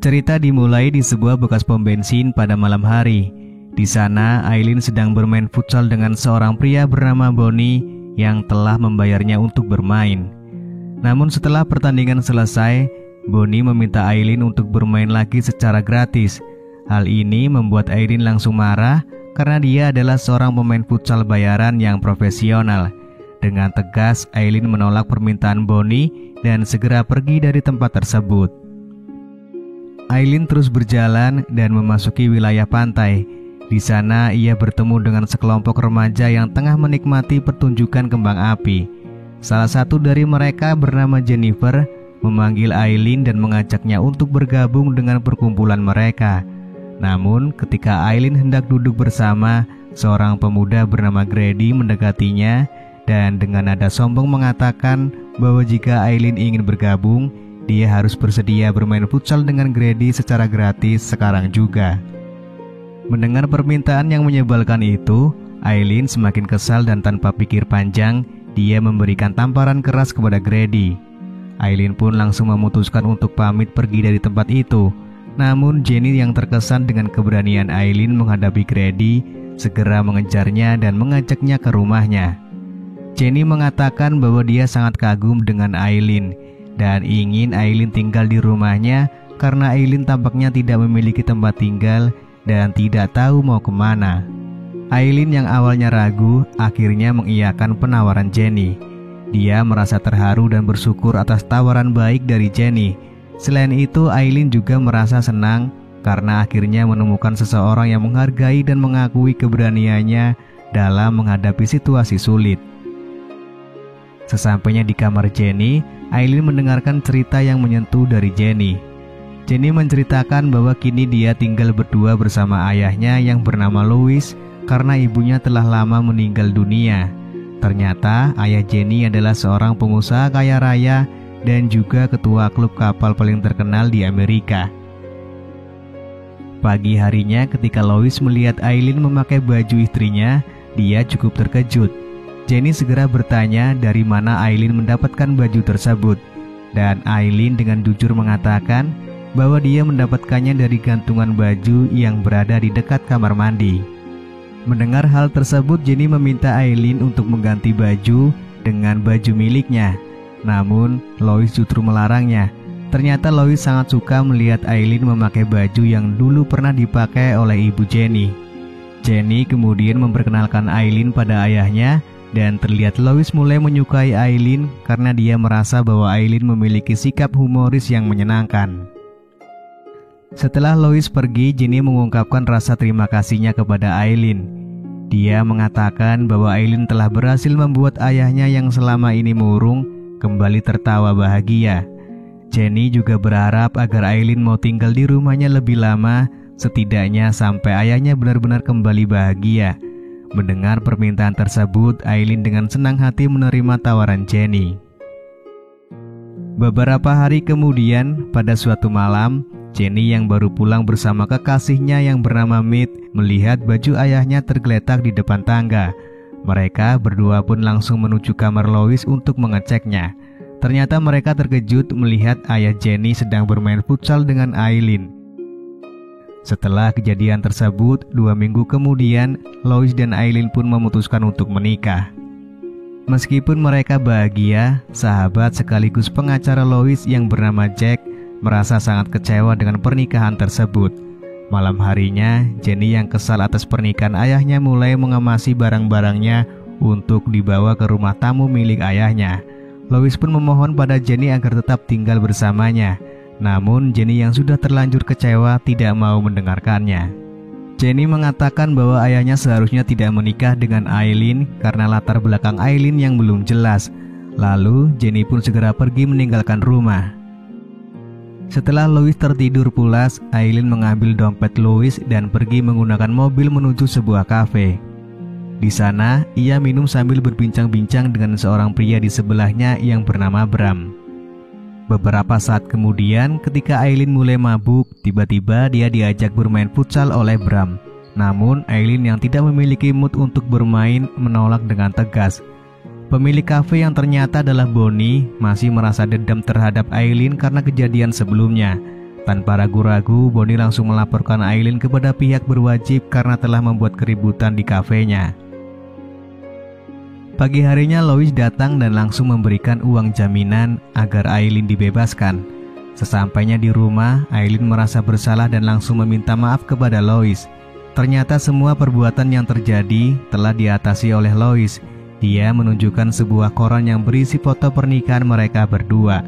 Cerita dimulai di sebuah bekas pom bensin pada malam hari. Di sana, Aileen sedang bermain futsal dengan seorang pria bernama Bonnie yang telah membayarnya untuk bermain. Namun setelah pertandingan selesai, Bonnie meminta Aileen untuk bermain lagi secara gratis. Hal ini membuat Aileen langsung marah karena dia adalah seorang pemain futsal bayaran yang profesional. Dengan tegas, Aileen menolak permintaan Bonnie dan segera pergi dari tempat tersebut. Aileen terus berjalan dan memasuki wilayah pantai. Di sana ia bertemu dengan sekelompok remaja yang tengah menikmati pertunjukan kembang api. Salah satu dari mereka bernama Jennifer memanggil Aileen dan mengajaknya untuk bergabung dengan perkumpulan mereka. Namun ketika Aileen hendak duduk bersama, seorang pemuda bernama Grady mendekatinya dan dengan nada sombong mengatakan bahwa jika Aileen ingin bergabung, dia harus bersedia bermain futsal dengan Grady secara gratis sekarang juga. Mendengar permintaan yang menyebalkan itu, Aileen semakin kesal dan tanpa pikir panjang, dia memberikan tamparan keras kepada Grady. Aileen pun langsung memutuskan untuk pamit pergi dari tempat itu. Namun Jenny yang terkesan dengan keberanian Aileen menghadapi Grady segera mengejarnya dan mengajaknya ke rumahnya. Jenny mengatakan bahwa dia sangat kagum dengan Aileen dan ingin Aileen tinggal di rumahnya karena Aileen tampaknya tidak memiliki tempat tinggal dan tidak tahu mau kemana. Aileen yang awalnya ragu akhirnya mengiyakan penawaran Jenny. Dia merasa terharu dan bersyukur atas tawaran baik dari Jenny. Selain itu, Aileen juga merasa senang karena akhirnya menemukan seseorang yang menghargai dan mengakui keberaniannya dalam menghadapi situasi sulit. Sesampainya di kamar Jenny, Aileen mendengarkan cerita yang menyentuh dari Jenny. Jenny menceritakan bahwa kini dia tinggal berdua bersama ayahnya yang bernama Louis karena ibunya telah lama meninggal dunia. Ternyata ayah Jenny adalah seorang pengusaha kaya raya dan juga ketua klub kapal paling terkenal di Amerika. Pagi harinya ketika Louis melihat Aileen memakai baju istrinya, dia cukup terkejut. Jenny segera bertanya dari mana Aileen mendapatkan baju tersebut. Dan Aileen dengan jujur mengatakan bahwa dia mendapatkannya dari gantungan baju yang berada di dekat kamar mandi. Mendengar hal tersebut, Jenny meminta Aileen untuk mengganti baju dengan baju miliknya. Namun, Louis justru melarangnya. Ternyata Louis sangat suka melihat Aileen memakai baju yang dulu pernah dipakai oleh ibu Jenny. Jenny kemudian memperkenalkan Aileen pada ayahnya dan terlihat Louis mulai menyukai Aileen karena dia merasa bahwa Aileen memiliki sikap humoris yang menyenangkan. Setelah Louis pergi, Jenny mengungkapkan rasa terima kasihnya kepada Aileen. Dia mengatakan bahwa Aileen telah berhasil membuat ayahnya yang selama ini murung kembali tertawa bahagia. Jenny juga berharap agar Aileen mau tinggal di rumahnya lebih lama, setidaknya sampai ayahnya benar-benar kembali bahagia. Mendengar permintaan tersebut, Aileen dengan senang hati menerima tawaran Jenny. Beberapa hari kemudian, pada suatu malam, Jenny yang baru pulang bersama kekasihnya yang bernama Mead melihat baju ayahnya tergeletak di depan tangga. Mereka berdua pun langsung menuju kamar Louis untuk mengeceknya. Ternyata mereka terkejut melihat ayah Jenny sedang bermain futsal dengan Aileen. Setelah kejadian tersebut, 2 minggu kemudian, Louis dan Aileen pun memutuskan untuk menikah. Meskipun mereka bahagia, sahabat sekaligus pengacara Louis yang bernama Jack merasa sangat kecewa dengan pernikahan tersebut. Malam harinya, Jenny yang kesal atas pernikahan ayahnya mulai mengemasi barang-barangnya untuk dibawa ke rumah tamu milik ayahnya. Louis pun memohon pada Jenny agar tetap tinggal bersamanya. Namun Jenny yang sudah terlanjur kecewa tidak mau mendengarkannya. Jenny mengatakan bahwa ayahnya seharusnya tidak menikah dengan Aileen karena latar belakang Aileen yang belum jelas. Lalu Jenny pun segera pergi meninggalkan rumah. Setelah Louis tertidur pulas, Aileen mengambil dompet Louis dan pergi menggunakan mobil menuju sebuah kafe. Di sana, ia minum sambil berbincang-bincang dengan seorang pria di sebelahnya yang bernama Bram. Beberapa saat kemudian, ketika Aileen mulai mabuk, tiba-tiba dia diajak bermain futsal oleh Bram. Namun, Aileen yang tidak memiliki mood untuk bermain menolak dengan tegas. Pemilik kafe yang ternyata adalah Bonnie masih merasa dendam terhadap Aileen karena kejadian sebelumnya. Tanpa ragu-ragu, Bonnie langsung melaporkan Aileen kepada pihak berwajib karena telah membuat keributan di kafenya. Pagi harinya Lois datang dan langsung memberikan uang jaminan agar Aileen dibebaskan. Sesampainya di rumah, Aileen merasa bersalah dan langsung meminta maaf kepada Lois. Ternyata semua perbuatan yang terjadi telah diatasi oleh Lois. Dia menunjukkan sebuah koran yang berisi foto pernikahan mereka berdua.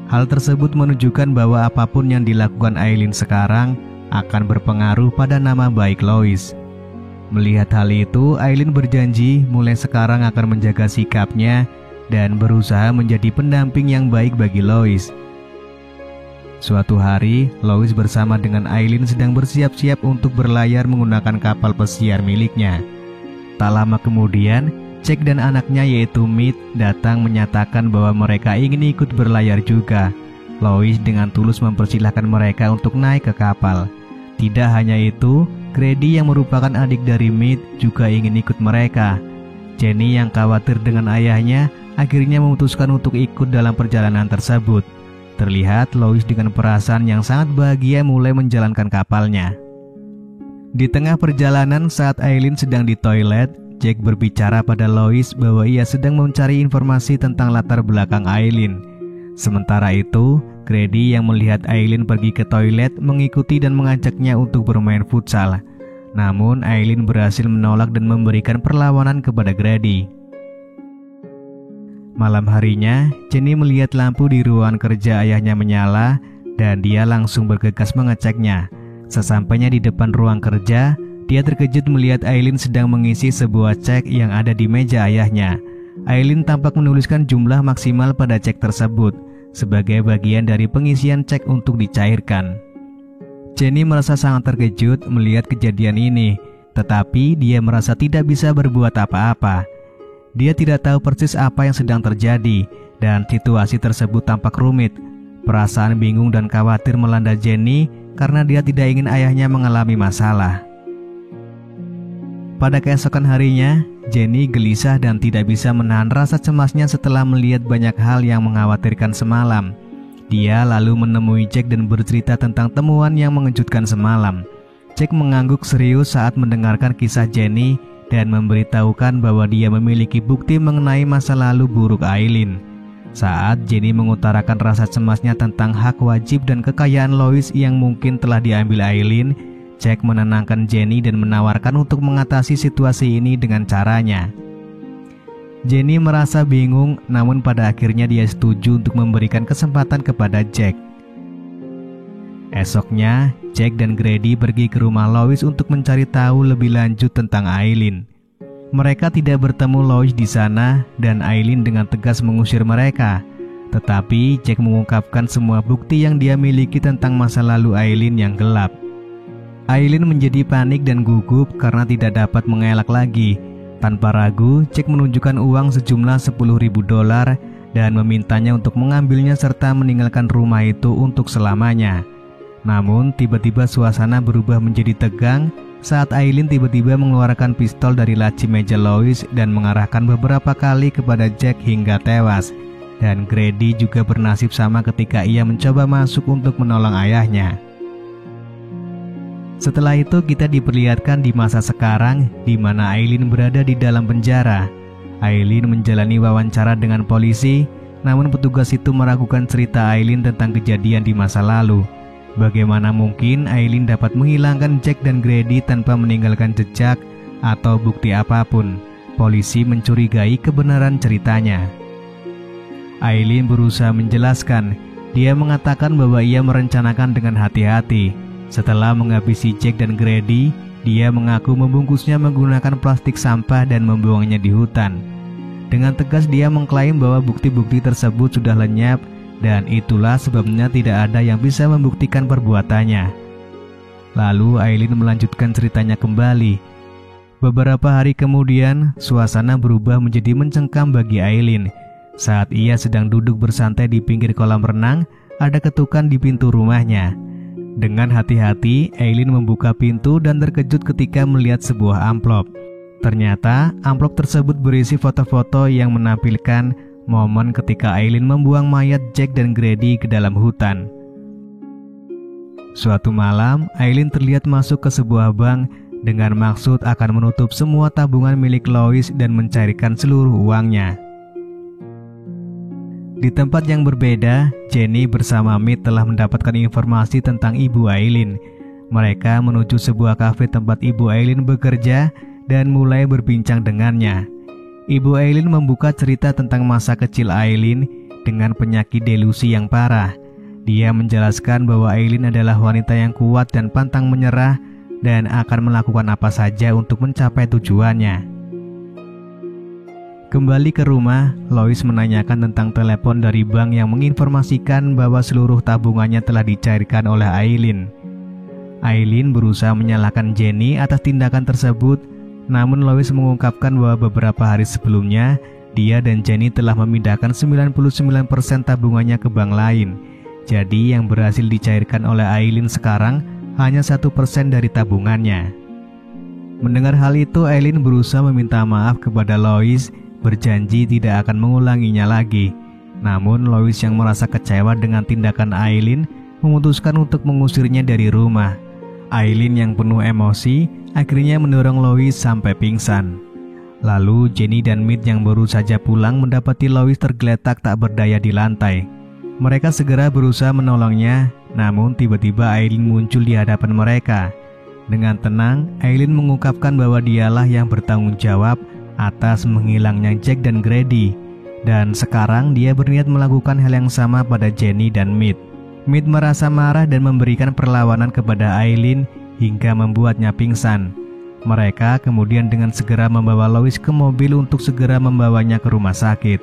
Hal tersebut menunjukkan bahwa apapun yang dilakukan Aileen sekarang akan berpengaruh pada nama baik Lois. Melihat hal itu, Aileen berjanji mulai sekarang akan menjaga sikapnya dan berusaha menjadi pendamping yang baik bagi Lois. Suatu hari, Lois bersama dengan Aileen sedang bersiap-siap untuk berlayar menggunakan kapal pesiar miliknya. Tak lama kemudian, Jack dan anaknya yaitu Mead datang menyatakan bahwa mereka ingin ikut berlayar juga. Lois dengan tulus mempersilahkan mereka untuk naik ke kapal. Tidak hanya itu, Grady yang merupakan adik dari Mead juga ingin ikut mereka. Jenny yang khawatir dengan ayahnya akhirnya memutuskan untuk ikut dalam perjalanan tersebut. Terlihat Lois dengan perasaan yang sangat bahagia mulai menjalankan kapalnya. Di tengah perjalanan saat Aileen sedang di toilet, Jack berbicara pada Lois bahwa ia sedang mencari informasi tentang latar belakang Aileen. Sementara itu, Grady yang melihat Aileen pergi ke toilet mengikuti dan mengajaknya untuk bermain futsal. Namun Aileen berhasil menolak dan memberikan perlawanan kepada Grady. Malam harinya, Jenny melihat lampu di ruangan kerja ayahnya menyala dan dia langsung bergegas mengeceknya. Sesampainya di depan ruang kerja, dia terkejut melihat Aileen sedang mengisi sebuah cek yang ada di meja ayahnya. Aileen tampak menuliskan jumlah maksimal pada cek tersebut sebagai bagian dari pengisian cek untuk dicairkan. Jenny merasa sangat terkejut melihat kejadian ini, tetapi dia merasa tidak bisa berbuat apa-apa. Dia tidak tahu persis apa yang sedang terjadi dan situasi tersebut tampak rumit. Perasaan bingung dan khawatir melanda Jenny karena dia tidak ingin ayahnya mengalami masalah. Pada keesokan harinya, Jenny gelisah dan tidak bisa menahan rasa cemasnya setelah melihat banyak hal yang mengkhawatirkan semalam. Dia lalu menemui Jack dan bercerita tentang temuan yang mengejutkan semalam. Jack mengangguk serius saat mendengarkan kisah Jenny dan memberitahukan bahwa dia memiliki bukti mengenai masa lalu buruk Aileen. Saat Jenny mengutarakan rasa cemasnya tentang hak wajib dan kekayaan Lois yang mungkin telah diambil Aileen, Jack menenangkan Jenny dan menawarkan untuk mengatasi situasi ini dengan caranya. Jenny merasa bingung, namun pada akhirnya dia setuju untuk memberikan kesempatan kepada Jack. Esoknya, Jack dan Grady pergi ke rumah Lois untuk mencari tahu lebih lanjut tentang Aileen. Mereka tidak bertemu Lois di sana dan Aileen dengan tegas mengusir mereka. Tetapi Jack mengungkapkan semua bukti yang dia miliki tentang masa lalu Aileen yang gelap. Aileen menjadi panik dan gugup karena tidak dapat mengelak lagi. Tanpa ragu, Jack menunjukkan uang sejumlah $10.000 dan memintanya untuk mengambilnya serta meninggalkan rumah itu untuk selamanya. Namun, tiba-tiba suasana berubah menjadi tegang saat Aileen tiba-tiba mengeluarkan pistol dari laci meja Lois dan mengarahkan beberapa kali kepada Jack hingga tewas. Dan Grady juga bernasib sama ketika ia mencoba masuk untuk menolong ayahnya. Setelah itu kita diperlihatkan di masa sekarang di mana Aileen berada di dalam penjara. Aileen menjalani wawancara dengan polisi, namun petugas itu meragukan cerita Aileen tentang kejadian di masa lalu. Bagaimana mungkin Aileen dapat menghilangkan Jack dan Grady tanpa meninggalkan jejak atau bukti apapun? Polisi mencurigai kebenaran ceritanya. Aileen berusaha menjelaskan. Dia mengatakan bahwa ia merencanakan dengan hati-hati. Setelah menghabisi Jack dan Grady, dia mengaku membungkusnya menggunakan plastik sampah dan membuangnya di hutan. Dengan tegas dia mengklaim bahwa bukti-bukti tersebut sudah lenyap dan itulah sebabnya tidak ada yang bisa membuktikan perbuatannya. Lalu Aileen melanjutkan ceritanya kembali. Beberapa hari kemudian, suasana berubah menjadi mencengkam bagi Aileen. Saat ia sedang duduk bersantai di pinggir kolam renang, ada ketukan di pintu rumahnya. Dengan hati-hati, Aileen membuka pintu dan terkejut ketika melihat sebuah amplop. Ternyata, amplop tersebut berisi foto-foto yang menampilkan momen ketika Aileen membuang mayat Jack dan Grady ke dalam hutan. Suatu malam, Aileen terlihat masuk ke sebuah bank dengan maksud akan menutup semua tabungan milik Lois dan mencairkan seluruh uangnya. Di tempat yang berbeda, Jenny bersama Mead telah mendapatkan informasi tentang Ibu Aileen. Mereka menuju sebuah kafe tempat Ibu Aileen bekerja dan mulai berbincang dengannya. Ibu Aileen membuka cerita tentang masa kecil Aileen dengan penyakit delusi yang parah. Dia menjelaskan bahwa Aileen adalah wanita yang kuat dan pantang menyerah dan akan melakukan apa saja untuk mencapai tujuannya. Kembali ke rumah, Lois menanyakan tentang telepon dari bank yang menginformasikan bahwa seluruh tabungannya telah dicairkan oleh Aileen. Aileen berusaha menyalahkan Jenny atas tindakan tersebut, namun Lois mengungkapkan bahwa beberapa hari sebelumnya, dia dan Jenny telah memindahkan 99% tabungannya ke bank lain. Jadi yang berhasil dicairkan oleh Aileen sekarang hanya 1% dari tabungannya. Mendengar hal itu, Aileen berusaha meminta maaf kepada Lois, berjanji tidak akan mengulanginya lagi. Namun Lois yang merasa kecewa dengan tindakan Aileen memutuskan untuk mengusirnya dari rumah. Aileen yang penuh emosi akhirnya mendorong Lois sampai pingsan. Lalu Jenny dan Mead yang baru saja pulang mendapati Lois tergeletak tak berdaya di lantai. Mereka segera berusaha menolongnya, namun tiba-tiba Aileen muncul di hadapan mereka. Dengan tenang, Aileen mengungkapkan bahwa dialah yang bertanggung jawab atas menghilangnya Jack dan Grady, dan sekarang dia berniat melakukan hal yang sama pada Jenny dan Mead. Mead merasa marah dan memberikan perlawanan kepada Aileen hingga membuatnya pingsan. Mereka kemudian dengan segera membawa Lois ke mobil untuk segera membawanya ke rumah sakit.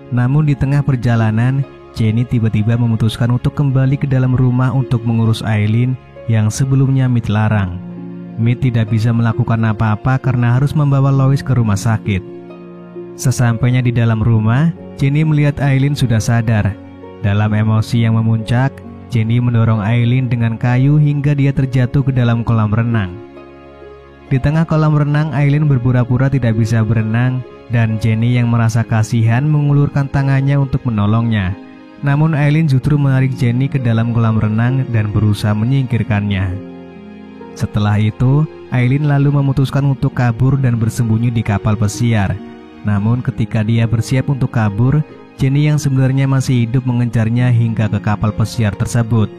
Namun di tengah perjalanan, Jenny tiba-tiba memutuskan untuk kembali ke dalam rumah untuk mengurus Aileen yang sebelumnya Mead larang. Mead tidak bisa melakukan apa-apa karena harus membawa Lois ke rumah sakit. Sesampainya di dalam rumah, Jenny melihat Aileen sudah sadar. Dalam emosi yang memuncak, Jenny mendorong Aileen dengan kayu hingga dia terjatuh ke dalam kolam renang. Di tengah kolam renang, Aileen berpura-pura tidak bisa berenang dan Jenny yang merasa kasihan mengulurkan tangannya untuk menolongnya. Namun Aileen justru menarik Jenny ke dalam kolam renang dan berusaha menyingkirkannya. Setelah itu, Aileen lalu memutuskan untuk kabur dan bersembunyi di kapal pesiar. Namun ketika dia bersiap untuk kabur, Jenny yang sebenarnya masih hidup mengejarnya hingga ke kapal pesiar tersebut.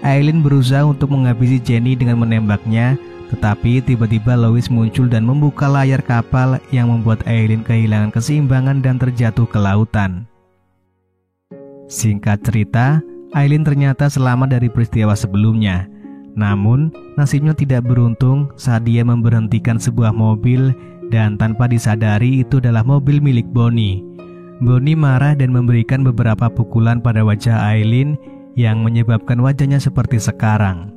Aileen berusaha untuk menghabisi Jenny dengan menembaknya, tetapi tiba-tiba Lois muncul dan membuka layar kapal yang membuat Aileen kehilangan keseimbangan dan terjatuh ke lautan. Singkat cerita, Aileen ternyata selamat dari peristiwa sebelumnya. Namun, nasibnya tidak beruntung saat dia memberhentikan sebuah mobil dan tanpa disadari itu adalah mobil milik Bonnie. Bonnie marah dan memberikan beberapa pukulan pada wajah Aileen yang menyebabkan wajahnya seperti sekarang.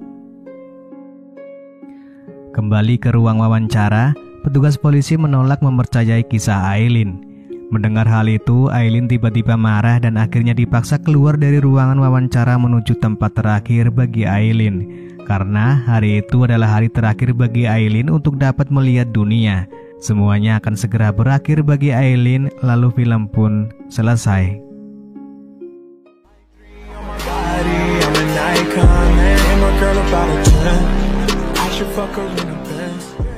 Kembali ke ruang wawancara, petugas polisi menolak mempercayai kisah Aileen. Mendengar hal itu, Aileen tiba-tiba marah dan akhirnya dipaksa keluar dari ruangan wawancara menuju tempat terakhir bagi Aileen. Karena hari itu adalah hari terakhir bagi Aileen untuk dapat melihat dunia. Semuanya akan segera berakhir bagi Aileen, lalu film pun selesai. Girl about a 10, I should fuck her in a Benz.